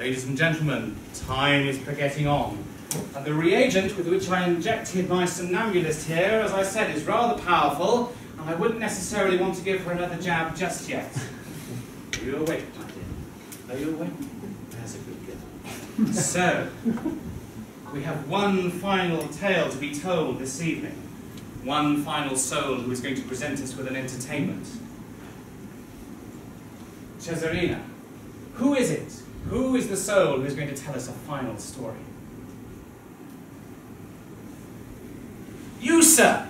Ladies and gentlemen, time is getting on. And the reagent with which I injected my somnambulist here, as I said, is rather powerful, and I wouldn't necessarily want to give her another jab just yet. Are you awake, my dear? Are you awake? There's a good girl. So, we have one final tale to be told this evening. One final soul who is going to present us with an entertainment. Cesarina, who is it? Who is the soul who is going to tell us a final story? You, sir!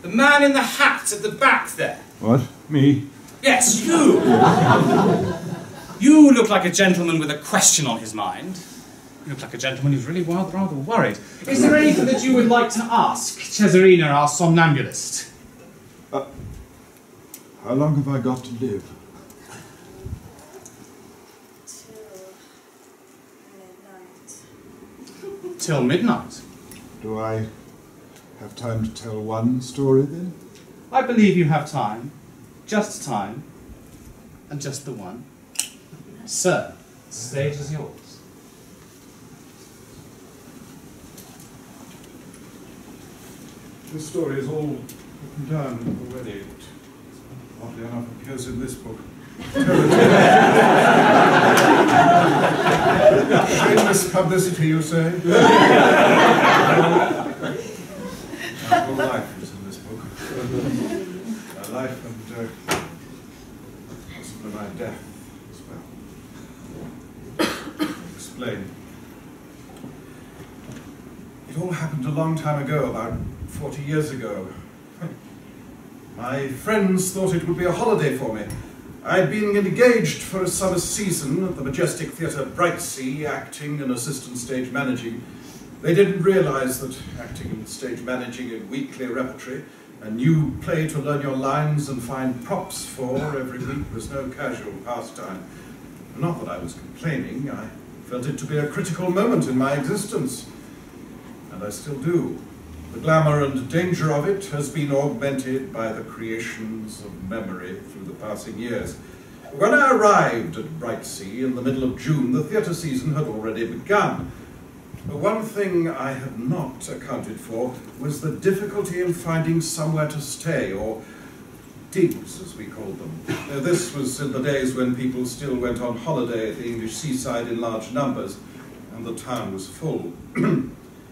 The man in the hat at the back there. What? Me? Yes, you! You look like a gentleman with a question on his mind. You look like a gentleman who's really rather worried. Is there anything that you would like to ask Cesarina, our somnambulist? How long have I got to live? Till midnight. Do I have time to tell one story then? I believe you have time. Just time. And just the one. Sir, the stage is yours. This story is all written down already. It oddly enough appears in this book. Shameless publicity, you say? My whole life is in this book. My life and possibly my death as well. Explain. It all happened a long time ago, about 40 years ago. My friends thought it would be a holiday for me. I'd been engaged for a summer season at the majestic theatre Brightsea, acting and assistant stage managing. They didn't realise that acting and stage managing in weekly repertory, a new play to learn your lines and find props for every week, was no casual pastime. Not that I was complaining, I felt it to be a critical moment in my existence. And I still do. The glamour and danger of it has been augmented by the creations of memory through the passing years. When I arrived at Brightsea in the middle of June, the theatre season had already begun. But one thing I had not accounted for was the difficulty in finding somewhere to stay, or digs as we called them. This was in the days when people still went on holiday at the English seaside in large numbers, and the town was full.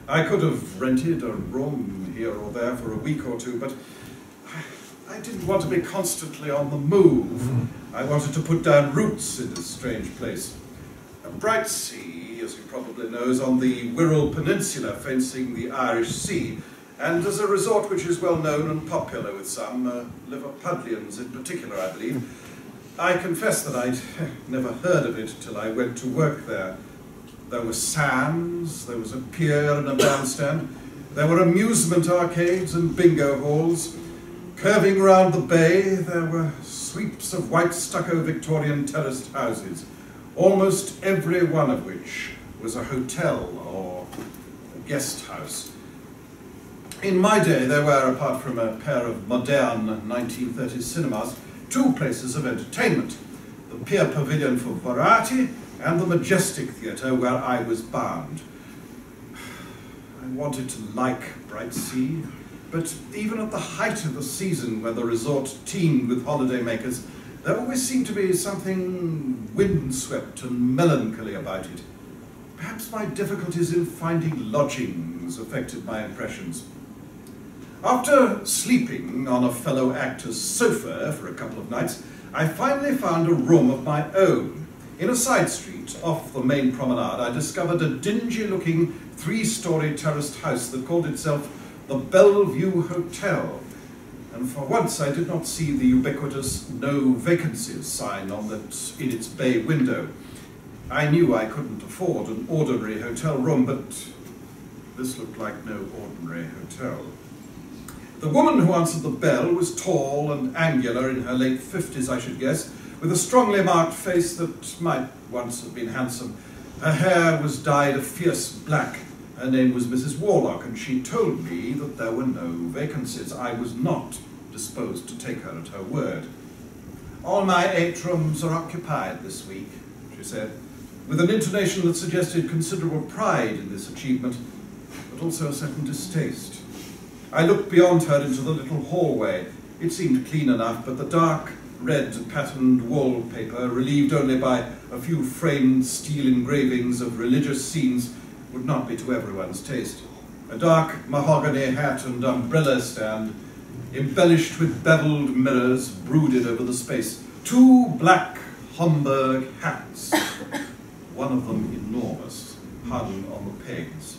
I could have rented a room here or there for a week or two, but I didn't want to be constantly on the move. I wanted to put down roots in this strange place. Brightsea, as you probably know, is on the Wirral Peninsula facing the Irish Sea, and is a resort which is well known and popular with some, Liverpudlians in particular, I believe. I confess that I'd never heard of it till I went to work there. There were sands, there was a pier and a bandstand, there were amusement arcades and bingo halls. Curving round the bay, there were sweeps of white stucco Victorian terraced houses, almost every one of which was a hotel or a guest house. In my day, there were, apart from a pair of modern 1930s cinemas, two places of entertainment: the Pier Pavilion for variety and the Majestic Theatre, where I was bound. I wanted to like Brightsea, but even at the height of the season, when the resort teemed with holidaymakers, there always seemed to be something windswept and melancholy about it. Perhaps my difficulties in finding lodgings affected my impressions. After sleeping on a fellow actor's sofa for a couple of nights, I finally found a room of my own. In a side street off the main promenade, I discovered a dingy-looking three-storey terraced house that called itself the Bellevue Hotel. And for once I did not see the ubiquitous "No Vacancies" sign in its bay window. I knew I couldn't afford an ordinary hotel room, but this looked like no ordinary hotel. The woman who answered the bell was tall and angular, in her late 50s, I should guess, with a strongly marked face that might once have been handsome. Her hair was dyed a fierce black. Her name was Mrs. Warlock, and she told me that there were no vacancies. I was not disposed to take her at her word. "All my 8 rooms are occupied this week," she said. with an intonation that suggested considerable pride in this achievement, but also a certain distaste. I looked beyond her into the little hallway. It seemed clean enough, but the dark, red patterned wallpaper, relieved only by a few framed steel engravings of religious scenes, would not be to everyone's taste. A dark mahogany hat and umbrella stand, embellished with beveled mirrors, brooded over the space. 2 black Homburg hats, one of them enormous, hung on the pegs.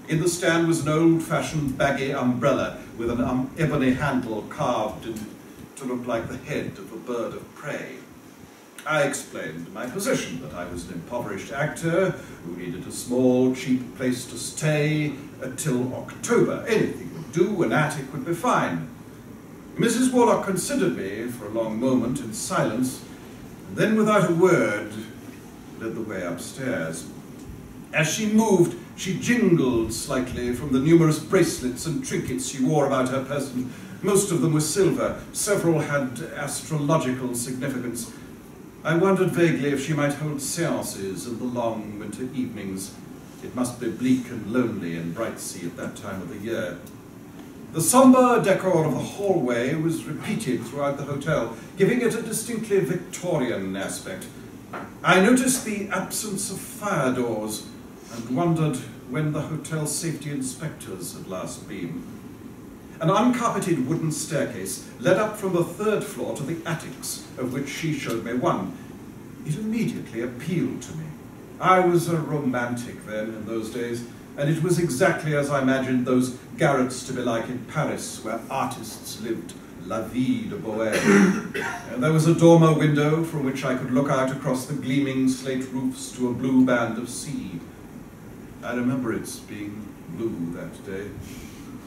In the stand was an old-fashioned baggy umbrella with an ebony handle carved to look like the head of a bird of prey. I explained my position, that I was an impoverished actor who needed a small, cheap place to stay till October. Anything would do, an attic would be fine. Mrs. Warlock considered me for a long moment in silence, and then without a word led the way upstairs. As she moved, she jingled slightly from the numerous bracelets and trinkets she wore about her person. Most of them were silver, several had astrological significance. I wondered vaguely if she might hold seances in the long winter evenings. It must be bleak and lonely in Brightsea at that time of the year. The sombre decor of the hallway was repeated throughout the hotel, giving it a distinctly Victorian aspect. I noticed the absence of fire doors and wondered when the hotel safety inspectors had last been. An uncarpeted wooden staircase led up from the 3rd floor to the attics, of which she showed me one. It immediately appealed to me. I was a romantic then, in those days, and it was exactly as I imagined those garrets to be like in Paris, where artists lived, la vie de bohème. And there was a dormer window from which I could look out across the gleaming slate roofs to a blue band of sea. I remember its being blue that day.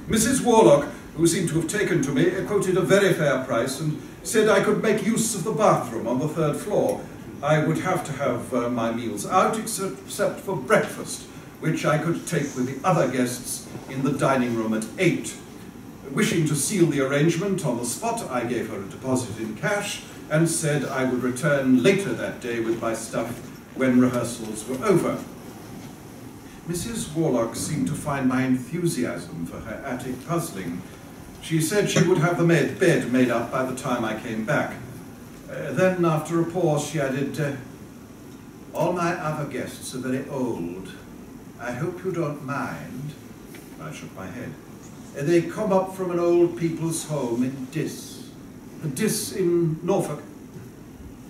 Mrs. Warlock, who seemed to have taken to me, quoted a very fair price and said I could make use of the bathroom on the 3rd floor. I would have to have my meals out except for breakfast, which I could take with the other guests in the dining room at 8. Wishing to seal the arrangement on the spot, I gave her a deposit in cash and said I would return later that day with my stuff when rehearsals were over. Mrs. Warlock seemed to find my enthusiasm for her attic puzzling. She said she would have the bed made up by the time I came back. Then, after a pause, she added, all my other guests are very old. I hope you don't mind. I shook my head. They come up from an old people's home in Dis in Norfolk.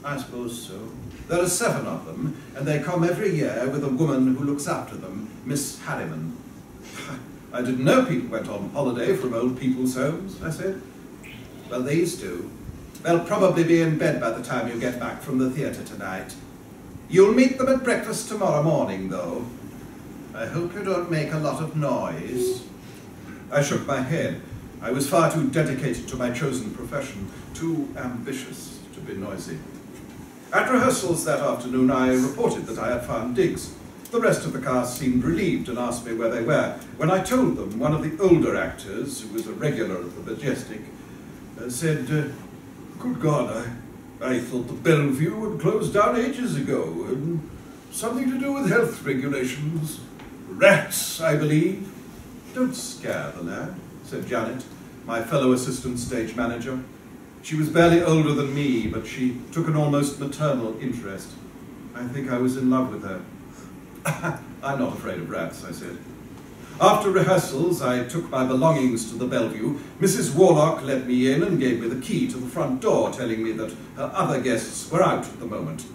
I suppose so. There are 7 of them, and they come every year with a woman who looks after them, Miss Harriman. I didn't know people went on holiday from old people's homes, I said. Well, these do. They'll probably be in bed by the time you get back from the theatre tonight. You'll meet them at breakfast tomorrow morning, though. I hope you don't make a lot of noise. I shook my head. I was far too dedicated to my chosen profession, too ambitious to be noisy. At rehearsals that afternoon, I reported that I had found digs. The rest of the cast seemed relieved and asked me where they were. When I told them, one of the older actors, who was a regular at the Majestic, said, good God, I thought the Bellevue had closed down ages ago, and something to do with health regulations. Rats, I believe. Don't scare the lad, said Janet, my fellow assistant stage manager. She was barely older than me, but she took an almost maternal interest. I think I was in love with her. I'm not afraid of rats, I said. After rehearsals, I took my belongings to the Bellevue. Mrs. Warlock let me in and gave me the key to the front door, telling me that her other guests were out at the moment.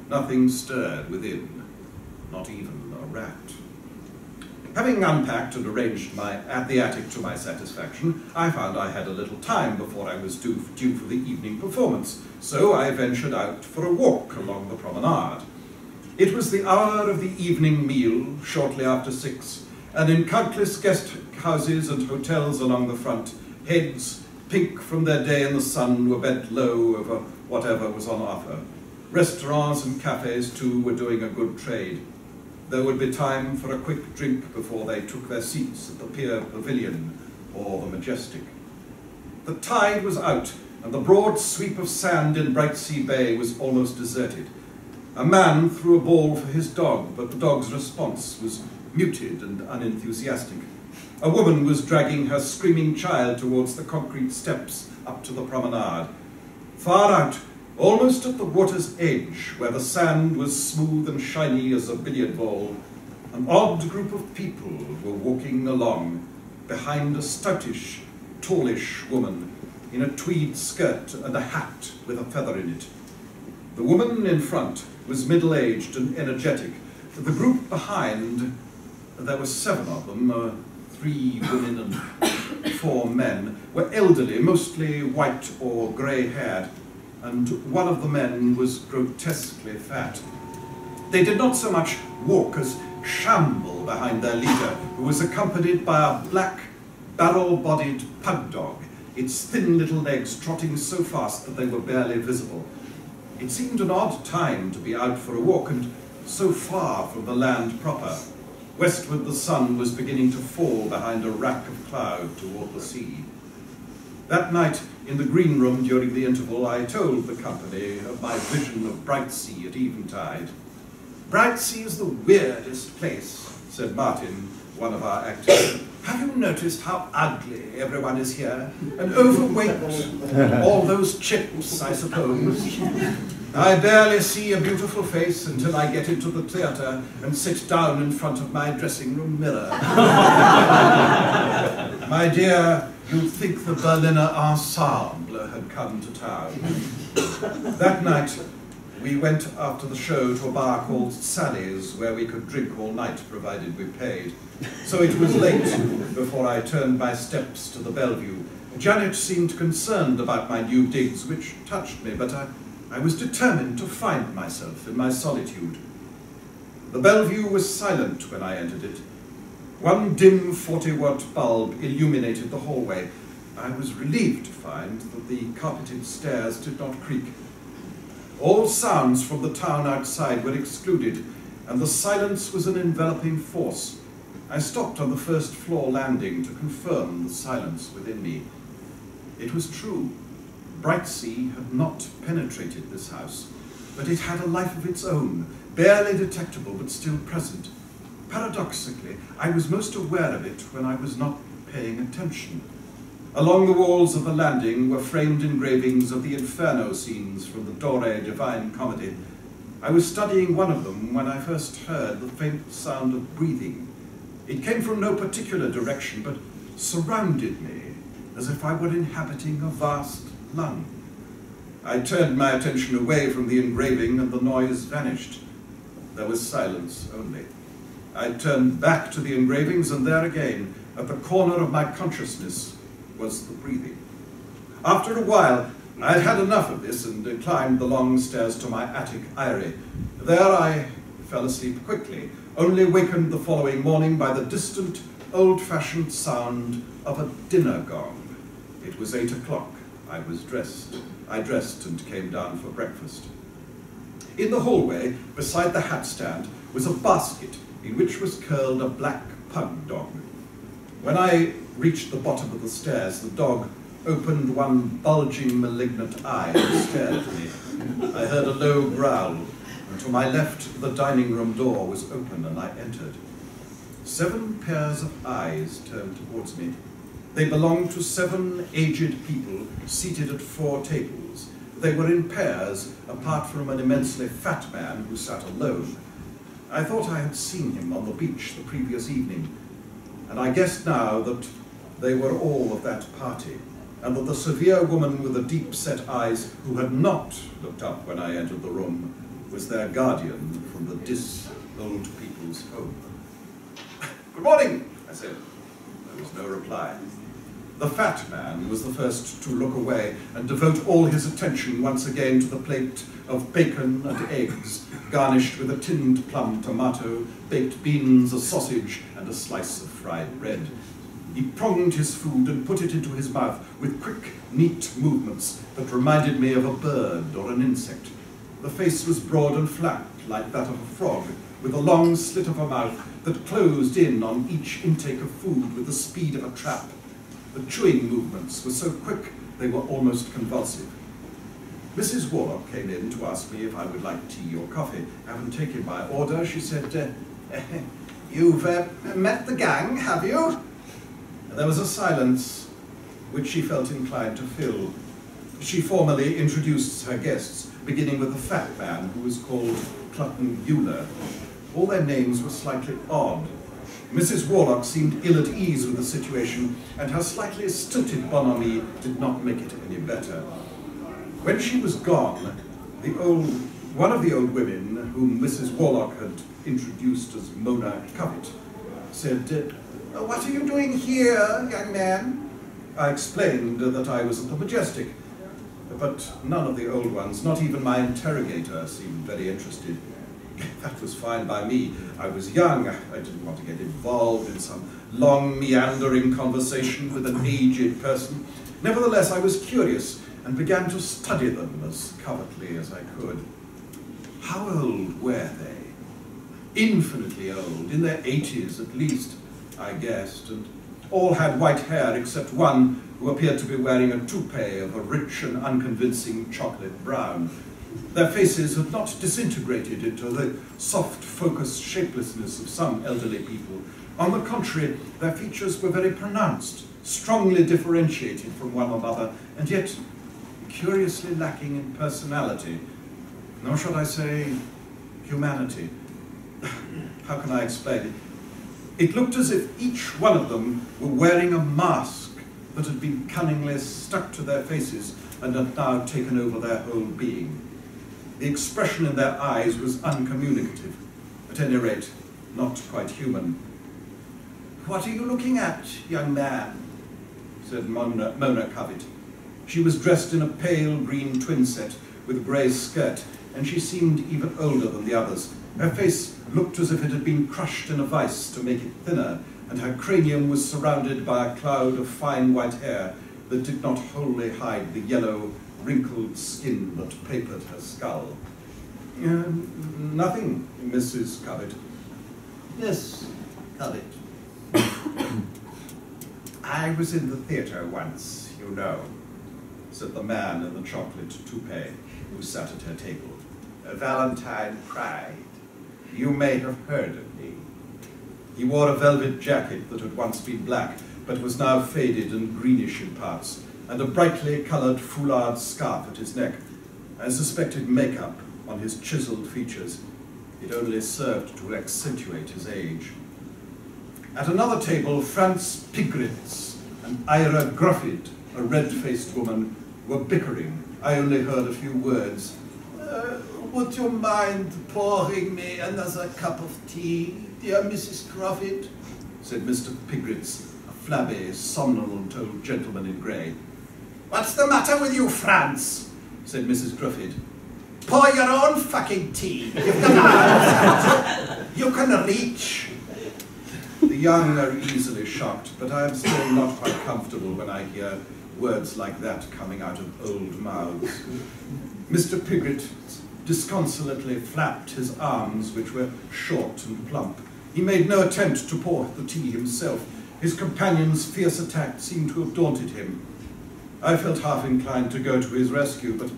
Nothing stirred within, not even a rat. Having unpacked and arranged the attic to my satisfaction, I found I had a little time before I was due for the evening performance, so I ventured out for a walk along the promenade. It was the hour of the evening meal, shortly after 6, and in countless guest houses and hotels along the front, heads, pink from their day in the sun, were bent low over whatever was on offer. Restaurants and cafes, too, were doing a good trade. There would be time for a quick drink before they took their seats at the Pier Pavilion or the Majestic. The tide was out, and the broad sweep of sand in Brightsea Bay was almost deserted. A man threw a ball for his dog, but the dog's response was muted and unenthusiastic. A woman was dragging her screaming child towards the concrete steps up to the promenade. Far out, almost at the water's edge, where the sand was smooth and shiny as a billiard ball, an odd group of people were walking along, behind a stoutish, tallish woman in a tweed skirt and a hat with a feather in it. The woman in front was middle-aged and energetic. The group behind, there were 7 of them, 3 women and 4 men, were elderly, mostly white or grey-haired, and one of the men was grotesquely fat. They did not so much walk as shamble behind their leader, who was accompanied by a black, barrel-bodied pug dog, its thin little legs trotting so fast that they were barely visible. It seemed an odd time to be out for a walk, and so far from the land proper. Westward the sun was beginning to fall behind a rack of cloud toward the sea. That night, in the green room during the interval, I told the company of my vision of Brightsea at eventide. "Brightsea is the weirdest place," said Martin, one of our actors. "Have you noticed how ugly everyone is here? And overweight? All those chips, I suppose. I barely see a beautiful face until I get into the theatre and sit down in front of my dressing room mirror." "My dear, you'd think the Berliner ensemble had come to town." That night, we went after the show to a bar called Sally's, where we could drink all night, provided we paid. So it was late before I turned my steps to the Bellevue. Janet seemed concerned about my new digs, which touched me, but I was determined to find myself in my solitude. The Bellevue was silent when I entered it. One dim 40-watt bulb illuminated the hallway. I was relieved to find that the carpeted stairs did not creak. All sounds from the town outside were excluded, and the silence was an enveloping force. I stopped on the first floor landing to confirm the silence within me. It was true. Brightsea had not penetrated this house, but it had a life of its own, barely detectable but still present. Paradoxically, I was most aware of it when I was not paying attention. Along the walls of the landing were framed engravings of the Inferno scenes from the Dore Divine Comedy. I was studying one of them when I first heard the faint sound of breathing. It came from no particular direction, but surrounded me, as if I were inhabiting a vast lung. I turned my attention away from the engraving, and the noise vanished. There was silence only. I turned back to the engravings, and there again, at the corner of my consciousness, was the breathing. After a while, I had had enough of this and climbed the long stairs to my attic eyrie. There I fell asleep quickly, only wakened the following morning by the distant, old-fashioned sound of a dinner gong. It was 8 o'clock. I was dressed. I dressed and came down for breakfast. In the hallway, beside the hat stand, was a basket in which was curled a black pug dog. When I reached the bottom of the stairs, the dog opened one bulging, malignant eye and stared at me. I heard a low growl, and to my left, the dining room door was open, and I entered. 7 pairs of eyes turned towards me. They belonged to 7 aged people seated at 4 tables. They were in pairs, apart from an immensely fat man who sat alone. I thought I had seen him on the beach the previous evening, and I guessed now that they were all of that party, and that the severe woman with the deep-set eyes who had not looked up when I entered the room was their guardian from the old people's home. "Good morning," I said. There was no reply. The fat man was the first to look away and devote all his attention once again to the plate of bacon and eggs, garnished with a tinned plum tomato, baked beans, a sausage, and a slice of fried bread. He pronged his food and put it into his mouth with quick, neat movements that reminded me of a bird or an insect. The face was broad and flat, like that of a frog, with a long slit of a mouth that closed in on each intake of food with the speed of a trap. The chewing movements were so quick they were almost convulsive. Mrs. Warlock came in to ask me if I would like tea or coffee. Having taken my order, she said, "You've met the gang, have you?" There was a silence, which she felt inclined to fill. She formally introduced her guests, beginning with the fat man, who was called Clutton Euler. All their names were slightly odd. Mrs. Warlock seemed ill at ease with the situation, and her slightly stilted bonhomie did not make it any better. When she was gone, one of the old women, whom Mrs. Warlock had introduced as Mona Covet, said, "What are you doing here, young man?" I explained that I was at the Majestic, but none of the old ones, not even my interrogator, seemed very interested. That was fine by me. I was young. I didn't want to get involved in some long, meandering conversation with an aged person. Nevertheless, I was curious and began to study them as covertly as I could. How old were they? Infinitely old, in their 80s at least, I guessed, and all had white hair except one who appeared to be wearing a toupee of a rich and unconvincing chocolate brown. Their faces had not disintegrated into the soft, focused shapelessness of some elderly people. On the contrary, their features were very pronounced, strongly differentiated from one another, and yet curiously lacking in personality, nor should I say humanity. How can I explain it? It looked as if each one of them were wearing a mask that had been cunningly stuck to their faces and had now taken over their whole being. The expression in their eyes was uncommunicative, at any rate, not quite human. "What are you looking at, young man?" said Mona Covet. She was dressed in a pale green twin set with a grey skirt, and she seemed even older than the others. Her face looked as if it had been crushed in a vice to make it thinner, and her cranium was surrounded by a cloud of fine white hair that did not wholly hide the yellow, wrinkled skin that papered her skull. "Nothing, Mrs. Covet." "Yes, Covet. I was in the theatre once, you know," said the man in the chocolate toupee who sat at her table. "Valentine Pride. You may have heard of me." He wore a velvet jacket that had once been black, but was now faded and greenish in parts, and a brightly coloured foulard scarf at his neck. I suspected makeup on his chiselled features. It only served to accentuate his age. At another table, Franz Pigritz and Ira Gruffid, a red-faced woman, were bickering. I only heard a few words. "Would you mind pouring me another cup of tea, dear Mrs. Gruffid?" said Mr. Pigritz, a flabby, somnolent old gentleman in grey. "What's the matter with you, Franz?" said Mrs. Gruffid. "Pour your own fucking tea. You've got you can reach." The young are easily shocked, but I am still not quite comfortable when I hear words like that coming out of old mouths. Mr. Pigrit disconsolately flapped his arms, which were short and plump. He made no attempt to pour the tea himself. His companion's fierce attack seemed to have daunted him. I felt half inclined to go to his rescue, but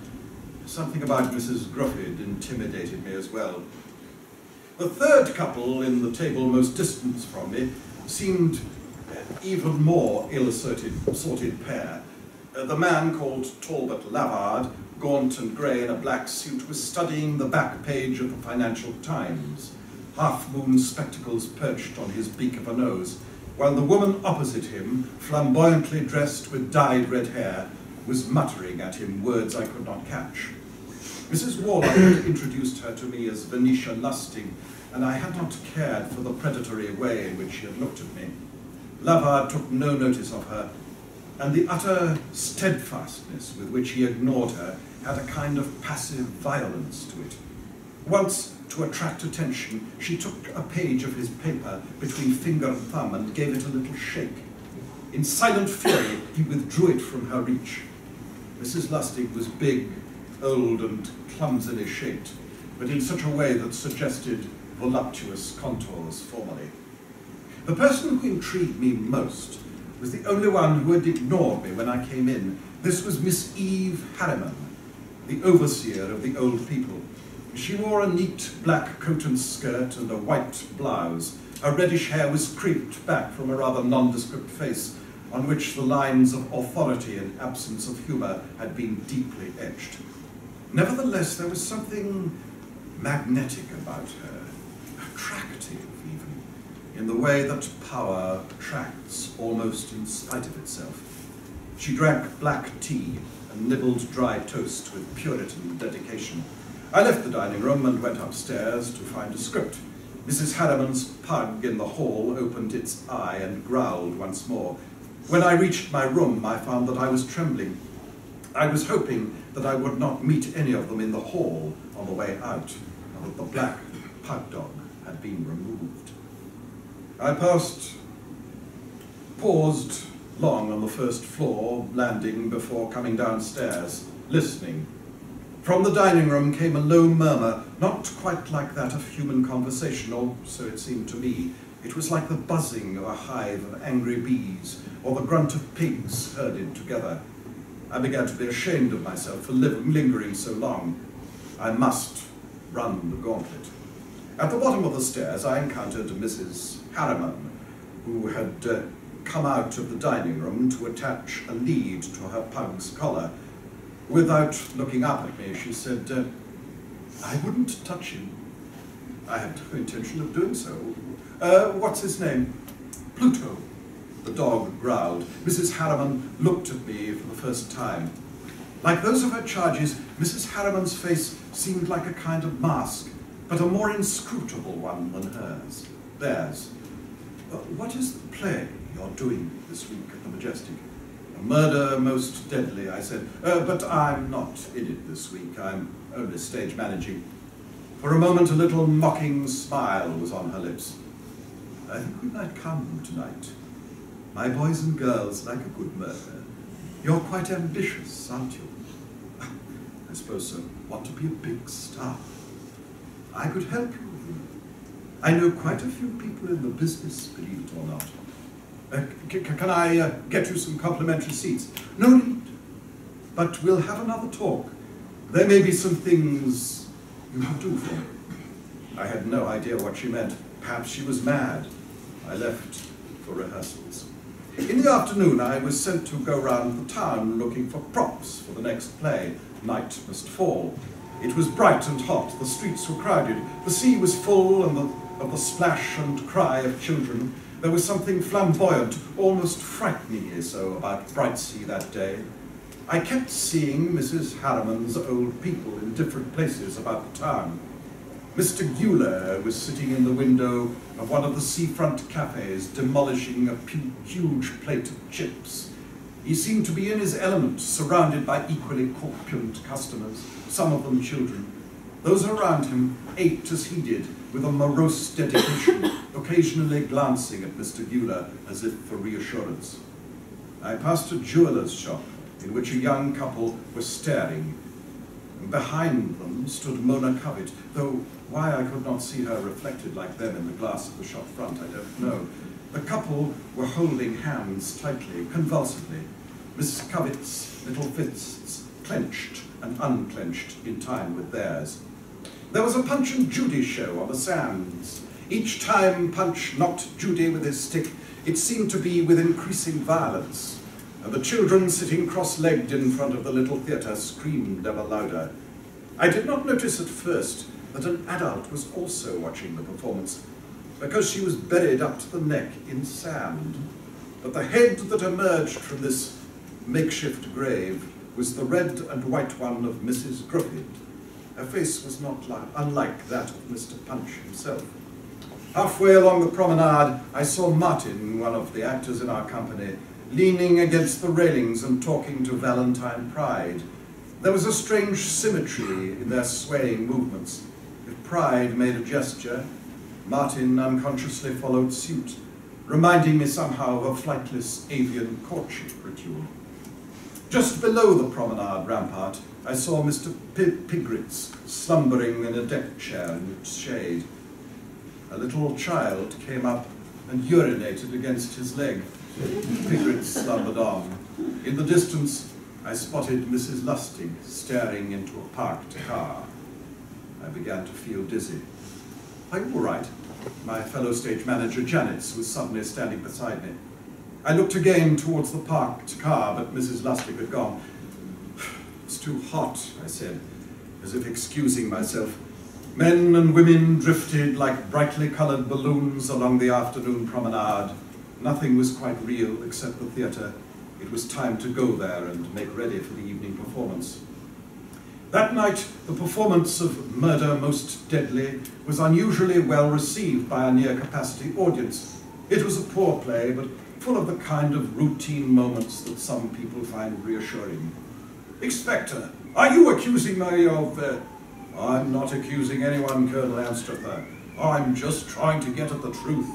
something about Mrs. Gruffid intimidated me as well. The third couple in the table most distant from me seemed even more ill-assorted pair. The man called Talbot Lavard, gaunt and grey in a black suit, was studying the back page of the Financial Times, half-moon spectacles perched on his beak of a nose, while the woman opposite him, flamboyantly dressed with dyed red hair, was muttering at him words I could not catch. Mrs. Warlock had introduced her to me as Venetia Lustig, and I had not cared for the predatory way in which she had looked at me. Lavard took no notice of her, and the utter steadfastness with which he ignored her had a kind of passive violence to it. Once, to attract attention, she took a page of his paper between finger and thumb and gave it a little shake. In silent fury, he withdrew it from her reach. Mrs. Lustig was big, old, and clumsily shaped, but in such a way that suggested voluptuous contours formerly. The person who intrigued me most was the only one who had ignored me when I came in. This was Miss Eve Harriman, the overseer of the old people. She wore a neat black coat and skirt and a white blouse. Her reddish hair was crimped back from a rather nondescript face, on which the lines of authority and absence of humour had been deeply etched. Nevertheless, there was something magnetic about her, attractive even, in the way that power attracts almost in spite of itself. She drank black tea and nibbled dry toast with Puritan dedication. I left the dining room and went upstairs to find a script. Mrs. Harriman's pug in the hall opened its eye and growled once more. When I reached my room, I found that I was trembling. I was hoping that I would not meet any of them in the hall on the way out, and that the black pug dog had been removed. I paused long on the first floor landing before coming downstairs, listening. From the dining room came a low murmur, not quite like that of human conversation, or so it seemed to me. It was like the buzzing of a hive of angry bees, or the grunt of pigs herded together. I began to be ashamed of myself for lingering so long. I must run the gauntlet. At the bottom of the stairs, I encountered Mrs. Harriman, who had come out of the dining room to attach a lead to her pug's collar. Without looking up at me, she said, "I wouldn't touch him." I had no intention of doing so. What's his name? Pluto. The dog growled. Mrs. Harriman looked at me for the first time. Like those of her charges, Mrs. Harriman's face seemed like a kind of mask, but a more inscrutable one than theirs. What is the play you're doing this week at the Majestic? A murder most deadly, I said. But I'm not in it this week. I'm only stage managing. For a moment, a little mocking smile was on her lips. I think we might come tonight. My boys and girls like a good murder. You're quite ambitious, aren't you? I suppose so. Want to be a big star. I could help you with them. I know quite a few people in the business, believe it or not. Can I get you some complimentary seats? No need. But we'll have another talk. There may be some things you could do for me. I had no idea what she meant. Perhaps she was mad. I left for rehearsals. In the afternoon, I was sent to go round the town looking for props for the next play, Night Must Fall. It was bright and hot. The streets were crowded. The sea was full of the splash and cry of children. There was something flamboyant, almost frighteningly so, about Brightsea that day. I kept seeing Mrs. Harriman's old people in different places about the town. Mr. Guler was sitting in the window of one of the seafront cafes, demolishing a huge plate of chips. He seemed to be in his element, surrounded by equally corpulent customers, some of them children. Those around him ate as he did, with a morose dedication, occasionally glancing at Mr. Guler as if for reassurance. I passed a jeweller's shop in which a young couple were staring. And behind them stood Mona Covet, though why I could not see her reflected like them in the glass of the shop front, I don't know. The couple were holding hands tightly, convulsively. Mrs. Covet's little fists clenched and unclenched in time with theirs. There was a Punch and Judy show on the sands. Each time Punch knocked Judy with his stick, it seemed to be with increasing violence, and the children sitting cross-legged in front of the little theatre screamed ever louder. I did not notice at first that an adult was also watching the performance, because she was buried up to the neck in sand. But the head that emerged from this makeshift grave was the red and white one of Mrs. Gruffydd. Her face was not unlike that of Mr. Punch himself. Halfway along the promenade, I saw Martin, one of the actors in our company, leaning against the railings and talking to Valentine Pride. There was a strange symmetry in their swaying movements. If Pride made a gesture, Martin unconsciously followed suit, reminding me somehow of a flightless avian courtship ritual. Just below the promenade rampart, I saw Mr. Pigritz slumbering in a deck chair in its shade. A little child came up and urinated against his leg. Pigritz slumbered on. In the distance, I spotted Mrs. Lustig staring into a parked car. I began to feel dizzy. "Are you all right?" My fellow stage manager, Janet, was suddenly standing beside me. I looked again towards the parked car, but Mrs. Lustig had gone. "It's too hot," I said, as if excusing myself. Men and women drifted like brightly coloured balloons along the afternoon promenade. Nothing was quite real except the theatre. It was time to go there and make ready for the evening performance. That night, the performance of Murder Most Deadly was unusually well received by a near-capacity audience. It was a poor play, but full of the kind of routine moments that some people find reassuring. "Inspector, are you accusing me of..." "I'm not accusing anyone, Colonel Anstruther. I'm just trying to get at the truth."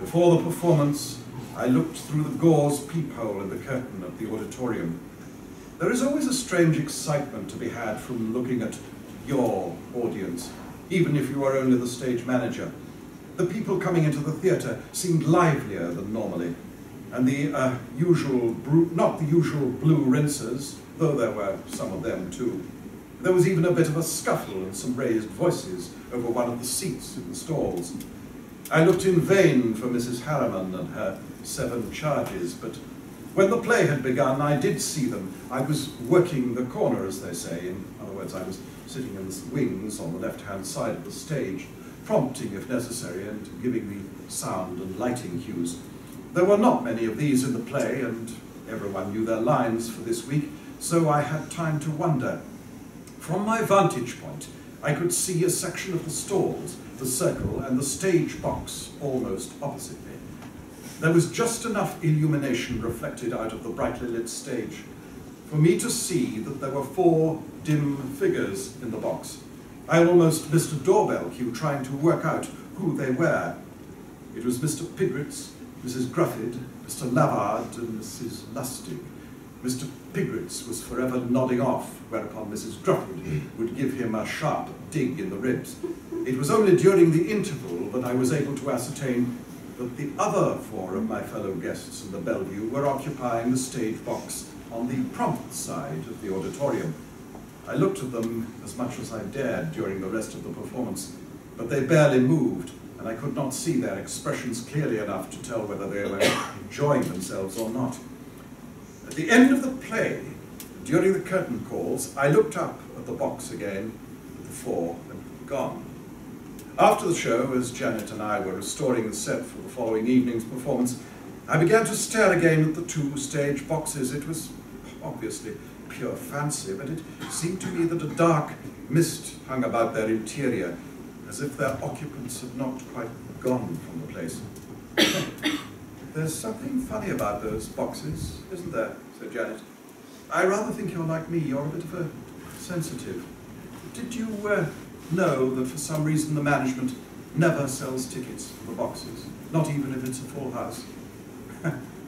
Before the performance, I looked through the gauze peephole in the curtain of the auditorium. There is always a strange excitement to be had from looking at your audience, even if you are only the stage manager. The people coming into the theatre seemed livelier than normally, and the not the usual blue rinsers, though there were some of them too. There was even a bit of a scuffle and some raised voices over one of the seats in the stalls. I looked in vain for Mrs. Harriman and her 7 charges, but when the play had begun, I did see them. I was working the corner, as they say. In other words, I was sitting in the wings on the left-hand side of the stage, prompting if necessary and giving the sound and lighting cues. There were not many of these in the play, and everyone knew their lines for this week, so I had time to wonder. From my vantage point, I could see a section of the stalls, the circle, and the stage box almost opposite me. There was just enough illumination reflected out of the brightly lit stage for me to see that there were 4 dim figures in the box. I almost missed a doorbell cue trying to work out who they were. It was Mr. Pigritz, Mrs. Gruffid, Mr. Lavard, and Mrs. Lustig. Mr. Pigritz was forever nodding off, whereupon Mrs. Gruffid would give him a sharp dig in the ribs. It was only during the interval that I was able to ascertain that the other 4 of my fellow guests in the Bellevue were occupying the stage box on the prompt side of the auditorium. I looked at them as much as I dared during the rest of the performance, but they barely moved, and I could not see their expressions clearly enough to tell whether they were enjoying themselves or not. At the end of the play, during the curtain calls, I looked up at the box again, but the 4 had gone. After the show, as Janet and I were restoring the set for the following evening's performance, I began to stare again at the 2 stage boxes. It was obviously pure fancy, but it seemed to me that a dark mist hung about their interior, as if their occupants had not quite gone from the place. "There's something funny about those boxes, isn't there?" said Janet. "I rather think you're like me. You're a bit of a sensitive. Did you know that for some reason the management never sells tickets for the boxes, not even if it's a full house?"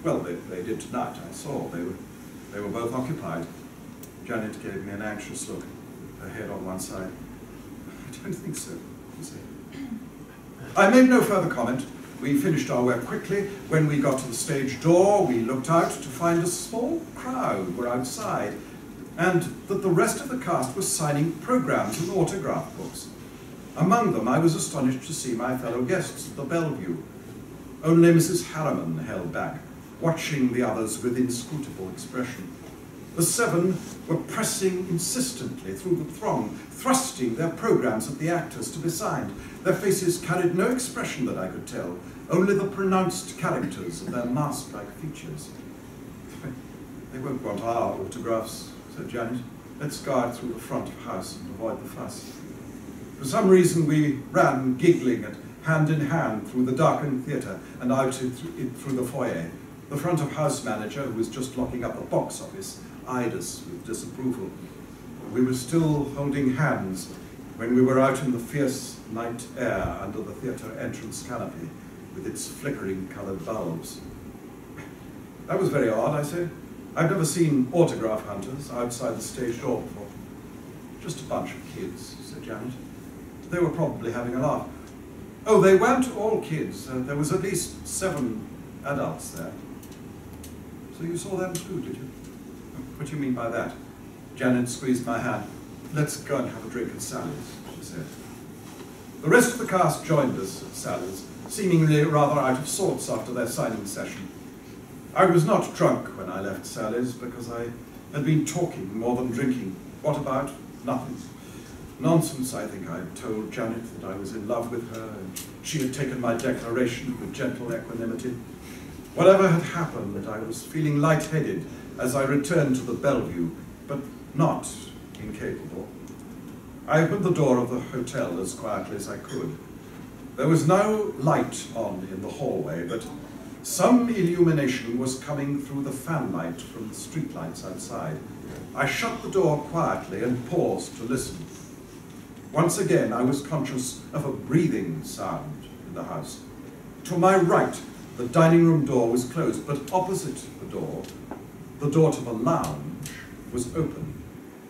"Well, they did tonight. I saw. They were both occupied." Janet gave me an anxious look, her head on one side. "I don't think so," she said. I made no further comment. We finished our work quickly. When we got to the stage door, we looked out to find a small crowd were outside, and that the rest of the cast was signing programmes and autograph books. Among them, I was astonished to see my fellow guests at the Bellevue. Only Mrs. Harriman held back, watching the others with inscrutable expression. The 7 were pressing insistently through the throng, thrusting their programmes at the actors to be signed. Their faces carried no expression that I could tell, only the pronounced characters of their mask-like features. "They won't want our autographs," said Janet. "Let's guard through the front of the house and avoid the fuss." For some reason we ran, giggling, and hand in hand through the darkened theatre and out through the foyer. The front of house manager, who was just locking up the box office, eyed us with disapproval. We were still holding hands when we were out in the fierce night air under the theatre entrance canopy with its flickering coloured bulbs. "That was very odd," I said. "I've never seen autograph hunters outside the stage door before." "Just a bunch of kids," said Janet. "They were probably having a laugh." "Oh, they weren't all kids. There was at least 7 adults there." "So you saw them too, did you?" What do you mean by that? Janet squeezed my hand. Let's go and have a drink at Sally's, she said. The rest of the cast joined us at Sally's, seemingly rather out of sorts after their signing session. I was not drunk when I left Sally's because I had been talking more than drinking. What about? Nothing. Nonsense, I think. I told Janet that I was in love with her, and she had taken my declaration with gentle equanimity. Whatever had happened, I was feeling lightheaded as I returned to the Bellevue, but not incapable. I opened the door of the hotel as quietly as I could. There was no light on in the hallway, but some illumination was coming through the fanlight from the streetlights outside. I shut the door quietly and paused to listen. Once again, I was conscious of a breathing sound in the house. To my right, the dining room door was closed, but opposite the door to the lounge, was open.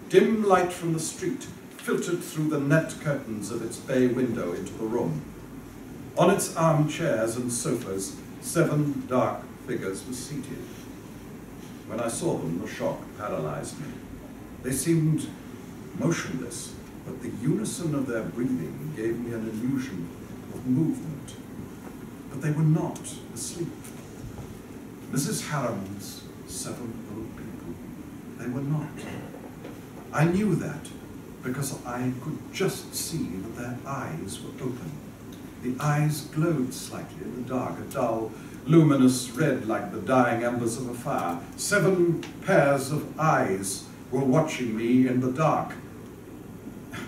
Dim light from the street filtered through the net curtains of its bay window into the room. On its armchairs and sofas, 7 dark figures were seated. When I saw them, the shock paralyzed me. They seemed motionless, but the unison of their breathing gave me an illusion of movement. But they were not asleep. Mrs. Harriman's 7 old people, they were not. I knew that because I could just see that their eyes were open. The eyes glowed slightly in the dark, a dull, luminous red like the dying embers of a fire. 7 pairs of eyes were watching me in the dark.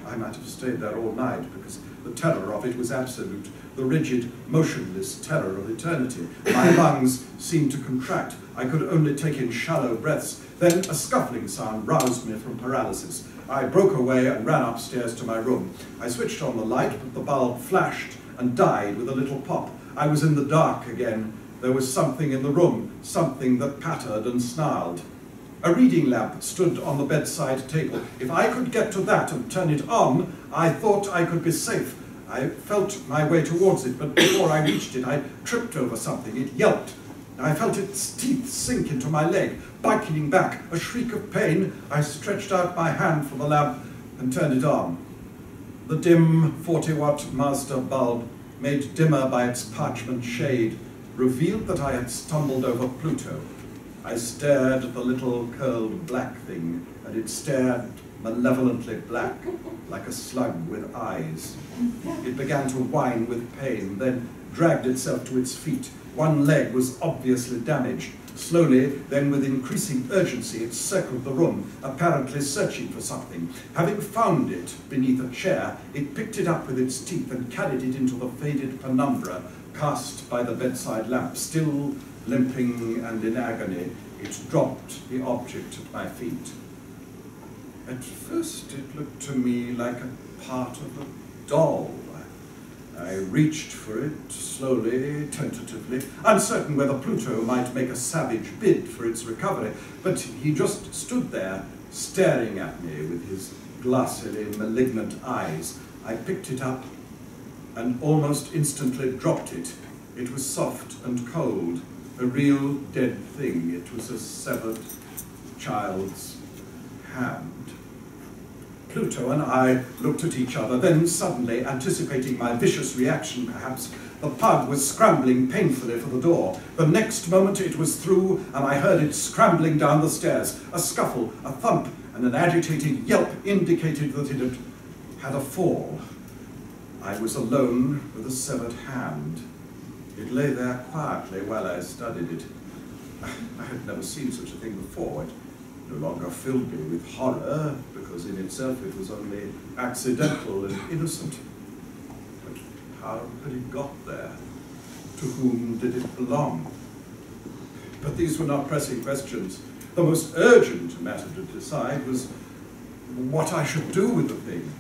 I might have stayed there all night because the terror of it was absolute, the rigid, motionless terror of eternity. My lungs seemed to contract. I could only take in shallow breaths. Then a scuffling sound roused me from paralysis. I broke away and ran upstairs to my room. I switched on the light, but the bulb flashed and died with a little pop. I was in the dark again. There was something in the room, something that pattered and snarled. A reading lamp stood on the bedside table. If I could get to that and turn it on, I thought I could be safe. I felt my way towards it, but before I reached it, I tripped over something. It yelped. I felt its teeth sink into my leg, biting back. A shriek of pain. I stretched out my hand for the lamp and turned it on. The dim 40-watt Mazda bulb, made dimmer by its parchment shade, revealed that I had stumbled over Pluto. I stared at the little curled black thing, and it stared malevolently black, like a slug with eyes. It began to whine with pain, then dragged itself to its feet. One leg was obviously damaged. Slowly, then with increasing urgency, it circled the room, apparently searching for something. Having found it beneath a chair, it picked it up with its teeth and carried it into the faded penumbra cast by the bedside lamp. Still limping and in agony, it dropped the object at my feet. At first, it looked to me like a part of a doll. I reached for it, slowly, tentatively, uncertain whether Pluto might make a savage bid for its recovery, but he just stood there, staring at me with his glassily malignant eyes. I picked it up and almost instantly dropped it. It was soft and cold, a real dead thing. It was a severed child's hand. Pluto and I looked at each other, then suddenly, anticipating my vicious reaction perhaps, the pug was scrambling painfully for the door. The next moment it was through, and I heard it scrambling down the stairs. A scuffle, a thump, and an agitated yelp indicated that it had had a fall. I was alone with a severed hand. It lay there quietly while I studied it. I had never seen such a thing before. It no longer filled me with horror, because in itself it was only accidental and innocent. But how had it got there? To whom did it belong? But these were not pressing questions. The most urgent matter to decide was what I should do with the thing.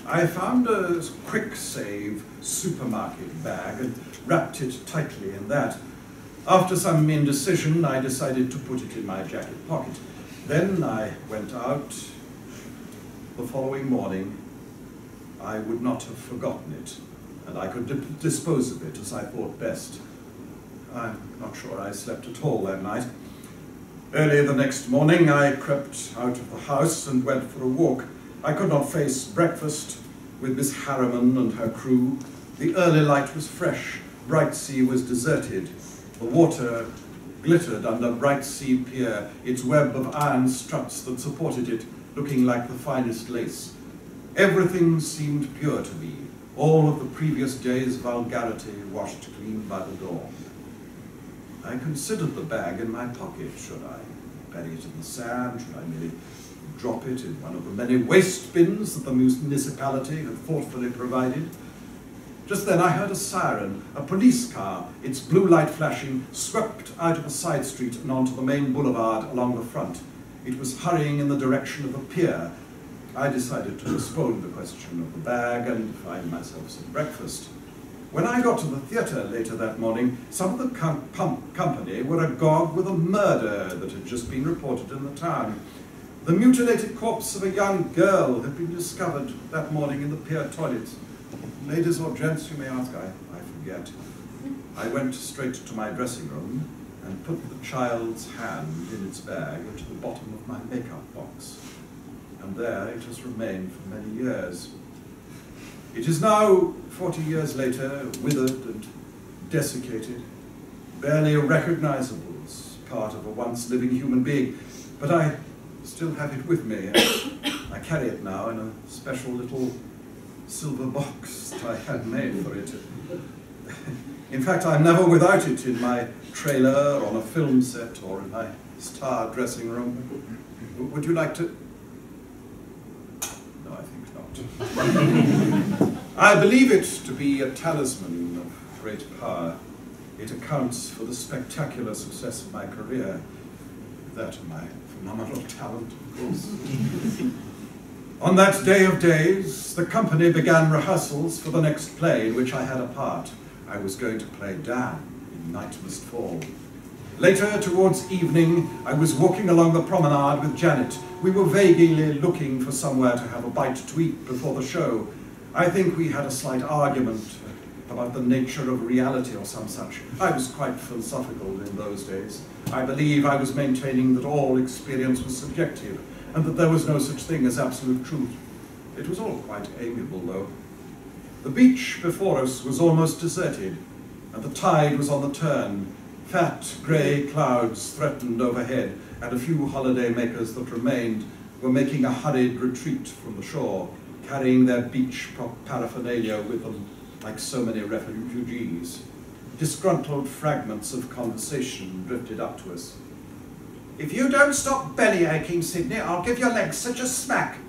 I found a quick-save supermarket bag and wrapped it tightly in that. After some indecision, I decided to put it in my jacket pocket. Then I went out. The following morning, I would not have forgotten it, and I could dispose of it as I thought best. I'm not sure I slept at all that night. Early the next morning, I crept out of the house and went for a walk. I could not face breakfast with Miss Harriman and her crew. The early light was fresh. Brightsea was deserted. The water glittered under Brightsea Pier, its web of iron struts that supported it looking like the finest lace. Everything seemed pure to me, all of the previous day's vulgarity washed clean by the dawn. I considered the bag in my pocket. Should I bury it in the sand? Should I merely drop it in one of the many waste bins that the municipality had thoughtfully provided? Just then I heard a siren. A police car, its blue light flashing, swept out of a side street and onto the main boulevard along the front. It was hurrying in the direction of the pier. I decided to postpone the question of the bag and find myself some breakfast. When I got to the theatre later that morning, some of the company were agog with a murder that had just been reported in the town. The mutilated corpse of a young girl had been discovered that morning in the pier toilets. Ladies or gents, you may ask, I forget. I went straight to my dressing room and put the child's hand in its bag into the bottom of my makeup box. And there it has remained for many years. It is now, 40 years later, withered and desiccated, barely recognizable as part of a once living human being, but I still have it with me. I carry it now in a special little silver box that I had made for it. In fact, I'm never without it in my trailer, on a film set, or in my star dressing room. Would you like to? No, I think not. I believe it to be a talisman of great power. It accounts for the spectacular success of my career. That and my phenomenal talent, of course. On that day of days, the company began rehearsals for the next play in which I had a part. I was going to play Dan in Night Must Fall. Later, towards evening, I was walking along the promenade with Janet. We were vaguely looking for somewhere to have a bite to eat before the show. I think we had a slight argument about the nature of reality or some such. I was quite philosophical in those days. I believe I was maintaining that all experience was subjective and that there was no such thing as absolute truth. It was all quite amiable, though. The beach before us was almost deserted, and the tide was on the turn. Fat, grey clouds threatened overhead, and a few holiday makers that remained were making a hurried retreat from the shore, carrying their beach paraphernalia with them like so many refugees. Disgruntled fragments of conversation drifted up to us. "If you don't stop belly aching, Sydney, I'll give your legs such a smack.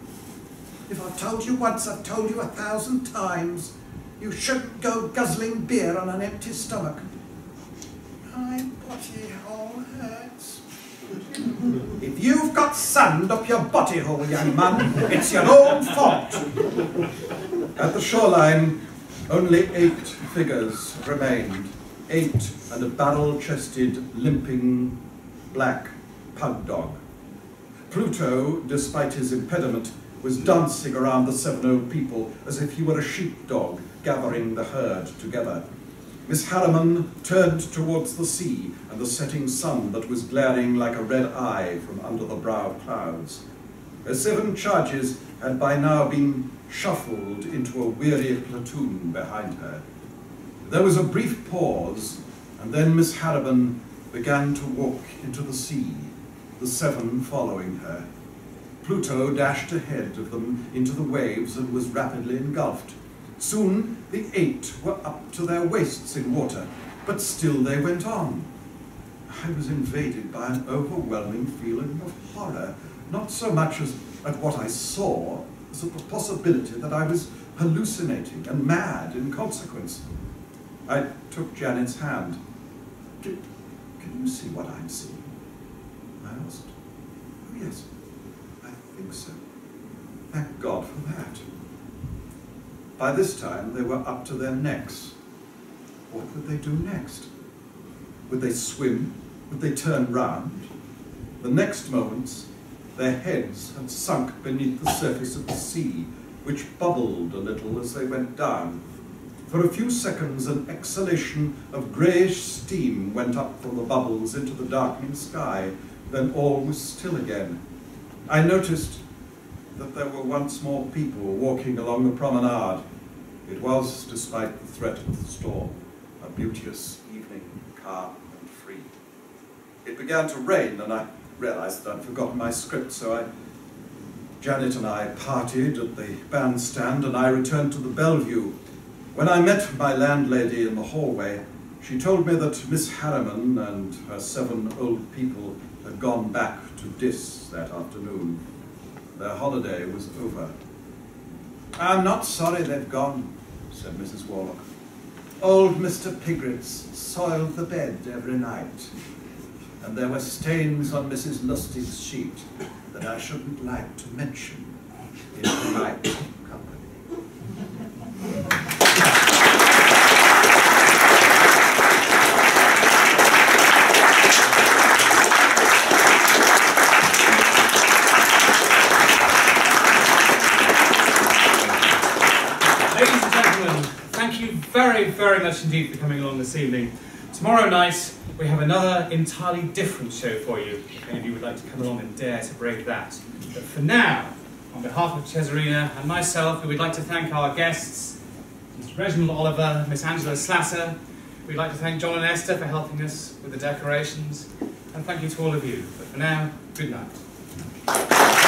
If I've told you once, I've told you 1,000 times. You shouldn't go guzzling beer on an empty stomach. My body hole hurts. If you've got sand up your body hole, young man, it's your own fault." At the shoreline, only 8 figures remained. 8 and a barrel-chested, limping, black pug dog. Pluto, despite his impediment, was dancing around the 7 old people as if he were a sheepdog gathering the herd together. Miss Harriman turned towards the sea and the setting sun that was glaring like a red eye from under the brow of clouds. Her 7 charges had by now been shuffled into a weary platoon behind her. There was a brief pause, and then Miss Harriman began to walk into the sea, the 7 following her. Pluto dashed ahead of them into the waves and was rapidly engulfed. Soon the 8 were up to their waists in water, but still they went on. I was invaded by an overwhelming feeling of horror, not so much as at what I saw, as at the possibility that I was hallucinating and mad in consequence. I took Janet's hand. Can you see what I'm seeing?" I asked. "Oh, yes, I think so. Thank God for that." By this time, they were up to their necks. What would they do next? Would they swim? Would they turn round? The next moments, their heads had sunk beneath the surface of the sea, which bubbled a little as they went down. For a few seconds, an exhalation of greyish steam went up from the bubbles into the darkening sky, Then all was still again. I noticed that there were once more people walking along the promenade. It was, despite the threat of the storm, a beauteous evening, calm and free. It began to rain, and I realized that I'd forgotten my script, so Janet and I partied at the bandstand, and I returned to the Bellevue. When I met my landlady in the hallway, she told me that Miss Harriman and her 7 old people had gone back to Dis that afternoon. Their holiday was over. "I'm not sorry they've gone," said Mrs. Warlock. "Old Mr. Pigritz soiled the bed every night, and there were stains on Mrs. Lustig's sheet that I shouldn't like to mention in polite company." Ladies and gentlemen, thank you very, very much indeed for coming along this evening. Tomorrow night, we have another entirely different show for you, if any of you would like to come along and dare to brave that. But for now, on behalf of Cesarina and myself, we would like to thank our guests, Mr. Reggie Oliver, Miss Angela Slasser. We'd like to thank John and Esther for helping us with the decorations. And thank you to all of you. But for now, good night.